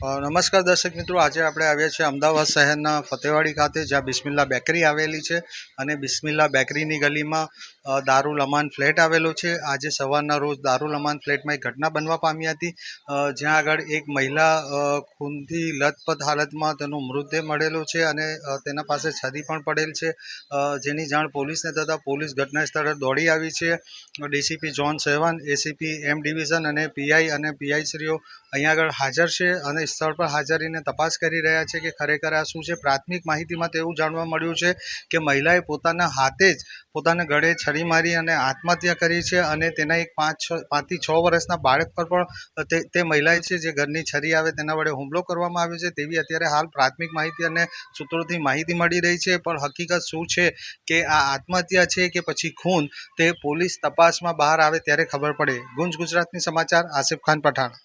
નમસ્કાર દર્શક મિત્રો, આજે આપણે આવ્યા છીએ અમદાવાદ શહેરના ફતેવાડી ખાતે, જ્યાં બિસ્મિલ્લા બેકરી આવેલી છે અને બિસ્મિલ્લા બેકરીની ગલીમાં દારૂલ અમાન ફ્લેટ આવેલો છે. આજે સવારના રોજ દારૂલ અમાન ફ્લેટમાં એક ઘટના બનવા પામી હતી, જ્યાં આગળ એક મહિલા ખૂનથી લથપથ હાલતમાં તેનો મૃતદેહ મળેલો છે અને તેના પાસે છરી પણ પડેલ છે. જેની જાણ પોલીસને થતાં પોલીસ ઘટના સ્થળે દોડી આવી છે. ડીસીપી ઝોન 7, એસીપી એમ ડિવિઝન અને પીઆઈ અને પીઆઈશ્રીઓ અહીંયા આગળ હાજર છે અને સ્થળ પર હાજર રહીને તપાસ કરી રહ્યા છે કે ખરેખર આ શું છે. પ્રાથમિક માહિતીમાં તો એવું જાણવા મળ્યું છે કે મહિલાએ પોતાના હાથે જ પોતાના ગળે છરી મારી અને આત્મહત્યા કરી છે અને તેના એક 5 થી 6 વર્ષના બાળક પર પણ તે મહિલાએ છે જે ઘરની છરી આવે તેના વડે હુમલો કરવામાં આવ્યો છે તેવી અત્યારે હાલ પ્રાથમિક માહિતી અને સૂત્રોથી માહિતી મળી રહી છે. પણ હકીકત શું છે કે આ આત્મહત્યા છે કે પછી ખૂન, તે પોલીસ તપાસમાં બહાર આવે ત્યારે ખબર પડે. ગુંજ ગુજરાતની સમાચાર, આસિફ ખાન પઠાણ.